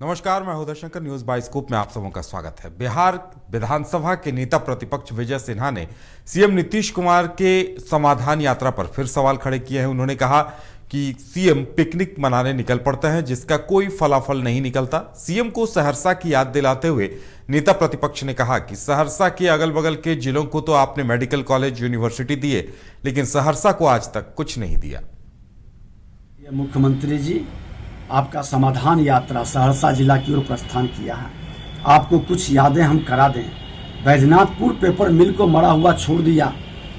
नमस्कार, मैं हृदय शंकर। न्यूज बाइस्कोप में आप सबों का स्वागत है। बिहार विधानसभा के नेता प्रतिपक्ष विजय सिन्हा ने सीएम नीतीश कुमार के समाधान यात्रा पर फिर सवाल खड़े किए हैं। उन्होंने कहा कि सीएम पिकनिक मनाने निकल पड़ते हैं जिसका कोई फलाफल नहीं निकलता। सीएम को सहरसा की याद दिलाते हुए नेता प्रतिपक्ष ने कहा कि सहरसा के अगल बगल के जिलों को तो आपने मेडिकल कॉलेज, यूनिवर्सिटी दिए, लेकिन सहरसा को आज तक कुछ नहीं दिया। मुख्यमंत्री जी, आपका समाधान यात्रा सहरसा जिला की ओर प्रस्थान किया है। आपको कुछ यादें हम करा दें। बैजनाथपुर पेपर मिल को मरा हुआ छोड़ दिया,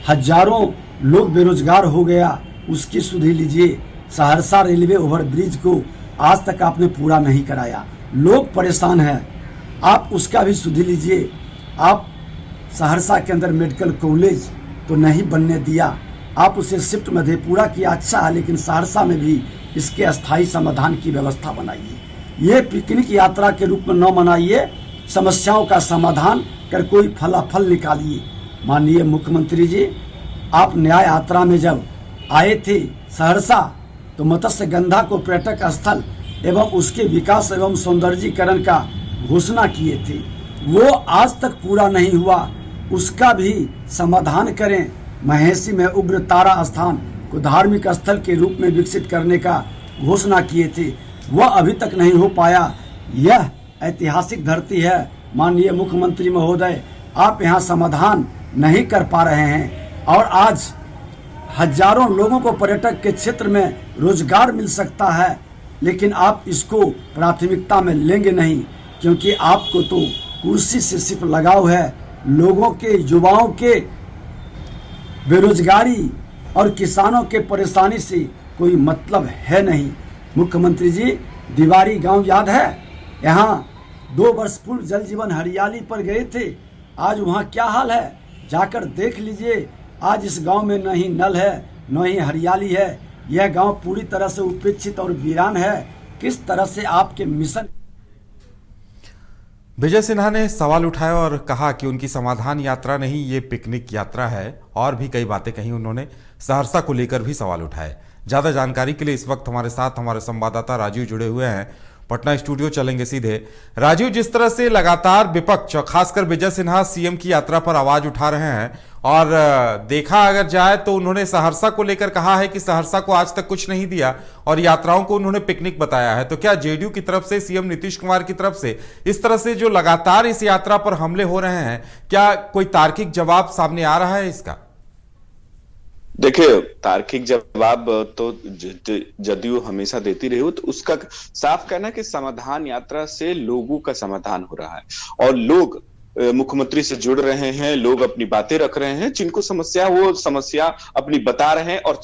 हजारों लोग बेरोजगार हो गया, उसकी सुधि लीजिए। सहरसा रेलवे ओवरब्रिज को आज तक आपने पूरा नहीं कराया, लोग परेशान हैं, आप उसका भी सुधि लीजिए। आप सहरसा के अंदर मेडिकल कॉलेज तो नहीं बनने दिया, आप उसे शिफ्ट मधेपुरा किया, अच्छा है, लेकिन सहरसा में भी इसके अस्थायी समाधान की व्यवस्था बनाइए। ये पिकनिक यात्रा के रूप में न मनाइए, समस्याओं का समाधान कर कोई फलाफल निकालिए। माननीय मुख्यमंत्री जी, आप न्याय यात्रा में जब आए थे सहरसा तो मत्स्य गंधा को पर्यटक स्थल एवं उसके विकास एवं सौंदर्यीकरण का घोषणा किए थे, वो आज तक पूरा नहीं हुआ, उसका भी समाधान करें। महेशी में उग्र तारा स्थान को धार्मिक स्थल के रूप में विकसित करने का घोषणा किए थे, वह अभी तक नहीं हो पाया। यह ऐतिहासिक धरती है। माननीय मुख्यमंत्री महोदय, आप यहाँ समाधान नहीं कर पा रहे हैं और आज हजारों लोगों को पर्यटक के क्षेत्र में रोजगार मिल सकता है, लेकिन आप इसको प्राथमिकता में लेंगे नहीं, क्योंकि आपको तो कुर्सी से सिर्फ लगाव है। लोगों के, युवाओं के बेरोजगारी और किसानों के परेशानी से कोई मतलब है नहीं। मुख्यमंत्री जी, दीवारी गांव याद है? यहाँ 2 वर्ष पूर्व जल जीवन हरियाली पर गए थे, आज वहाँ क्या हाल है, जाकर देख लीजिए। आज इस गांव में न ही नल है, न ही हरियाली है। यह गांव पूरी तरह से उपेक्षित और वीरान है। किस तरह से आपके मिशन। विजय सिन्हा ने सवाल उठाया और कहा कि उनकी समाधान यात्रा नहीं, ये पिकनिक यात्रा है। और भी कई बातें कही उन्होंने। सहरसा को लेकर भी सवाल उठाए। ज्यादा जानकारी के लिए इस वक्त हमारे साथ हमारे संवाददाता राजीव जुड़े हुए हैं। पटना स्टूडियो चलेंगे सीधे। राजीव, जिस तरह से लगातार विपक्ष और खासकर विजय सिन्हा सीएम की यात्रा पर आवाज उठा रहे हैं और देखा अगर जाए तो उन्होंने सहरसा को लेकर कहा है कि सहरसा को आज तक कुछ नहीं दिया और यात्राओं को उन्होंने पिकनिक बताया है, तो क्या जेडीयू की तरफ से, सीएम नीतीश कुमार की तरफ से इस तरह से जो लगातार इस यात्रा पर हमले हो रहे हैं, क्या कोई तार्किक जवाब सामने आ रहा है इसका? देखिए, तार्किक जवाब तो जदयू हमेशा देती रही हो, तो उसका साफ कहना है कि समाधान यात्रा से लोगों का समाधान हो रहा है और लोग मुख्यमंत्री से जुड़ रहे हैं, लोग अपनी बातें रख रहे हैं, जिनको समस्या वो समस्या अपनी बता रहे हैं और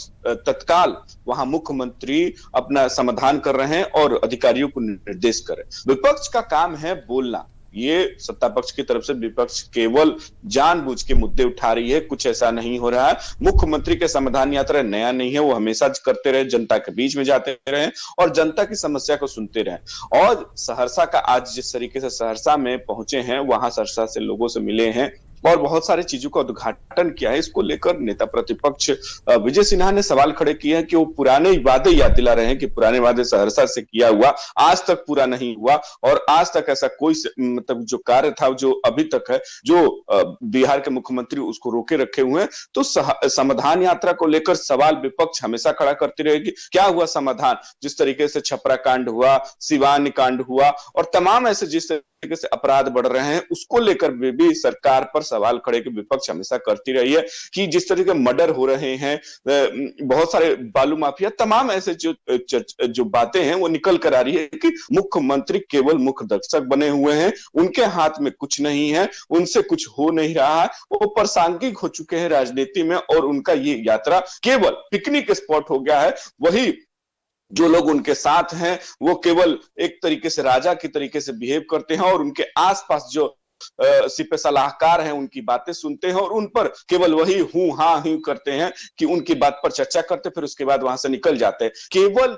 तत्काल वहां मुख्यमंत्री अपना समाधान कर रहे हैं और अधिकारियों को निर्देश कर रहे हैं। विपक्ष का काम है बोलना। ये सत्ता पक्ष की तरफ से विपक्ष केवल जानबूझ के मुद्दे उठा रही है, कुछ ऐसा नहीं हो रहा है। मुख्यमंत्री के समाधान यात्रा नया नहीं है, वो हमेशा करते रहे, जनता के बीच में जाते रहे और जनता की समस्या को सुनते रहे। और सहरसा का आज जिस तरीके से सहरसा में पहुंचे हैं, वहां सहरसा से लोगों से मिले हैं और बहुत सारे चीजों का उद्घाटन किया है। इसको लेकर नेता प्रतिपक्ष विजय सिन्हा ने सवाल खड़े किए हैं कि वो पुराने वादे याद दिला रहे हैं कि पुराने वादे सहरसा से किया हुआ आज तक पूरा नहीं हुआ और आज तक ऐसा कोई मतलब जो कार्य था जो अभी तक है, जो बिहार के मुख्यमंत्री उसको रोके रखे हुए हैं। तो समाधान यात्रा को लेकर सवाल विपक्ष हमेशा खड़ा करती रहेगी। क्या हुआ समाधान? जिस तरीके से छपरा कांड हुआ, सिवान कांड हुआ और तमाम ऐसे जिस तरीके से अपराध बढ़ रहे हैं, उसको लेकर भी सरकार पर सवाल खड़े कि विपक्ष हमेशा करती रही है कि जिस तरीके मर्डर हो रहे हैं, बहुत सारे बालू माफिया, तमाम ऐसे जो बातें हैं वो निकल कर आ रही है कि मुख्यमंत्री केवल मुख्य दर्शक बने हुए हैं, उनके हाथ में कुछ नहीं है, उनसे कुछ हो नहीं रहा है, वो प्रासंगिक हो चुके हैं राजनीति में और उनका ये यात्रा केवल पिकनिक स्पॉट हो गया है। वही जो लोग उनके साथ हैं वो केवल एक तरीके से राजा की तरीके से बिहेव करते हैं और उनके आसपास जो सिपह सलाहकार हैं उनकी बातें सुनते हैं और उन पर केवल वही हूं हाँ ही करते हैं कि उनकी बात पर चर्चा करते, फिर उसके बाद वहां से निकल जाते हैं।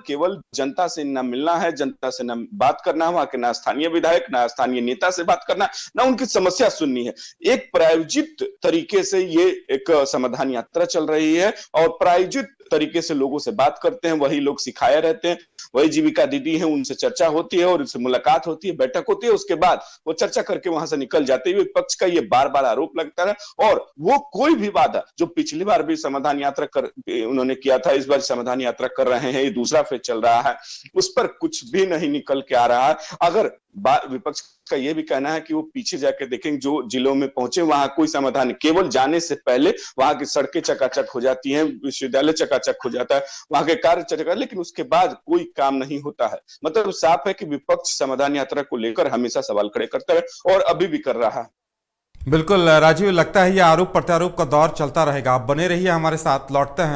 केवल जनता से न मिलना है, जनता से न बात करना है, वहां के ना स्थानीय विधायक ना स्थानीय नेता से बात करना, ना उनकी समस्या सुननी है। एक प्रायोजित तरीके से ये एक समाधान यात्रा चल रही है और प्रायोजित तरीके से लोगों से बात करते हैं, वही लोग सिखाए रहते हैं। वही जीविका दीदी है, उनसे चर्चा होती है और उनसे मुलाकात होती है, बैठक होती है, उसके बाद वो चर्चा करके वहां से निकल जाते हैं। विपक्ष का ये बार बार आरोप लगता है और वो कोई भी वादा जो पिछली बार भी समाधान यात्रा कर उन्होंने किया था, इस बार समाधान यात्रा कर रहे हैं, ये दूसरा फेज चल रहा है, उस पर कुछ भी नहीं निकल के आ रहा है। अगर विपक्ष का यह भी कहना है कि वो पीछे जाके देखेंगे, जो जिलों में पहुंचे वहां कोई समाधान नहीं, केवल जाने से पहले वहां की सड़कें चकाचक हो जाती हैं, विश्वविद्यालय चकाचक हो जाता है, वहां के कार्य चकाचक, लेकिन उसके बाद कोई काम नहीं होता है। मतलब साफ है कि विपक्ष समाधान यात्रा को लेकर हमेशा सवाल खड़े करता है और अभी भी कर रहा है। बिल्कुल राजीव, लगता है ये आरोप प्रत्यारोप का दौर चलता रहेगा। आप बने रहिए हमारे साथ, लौटते हैं।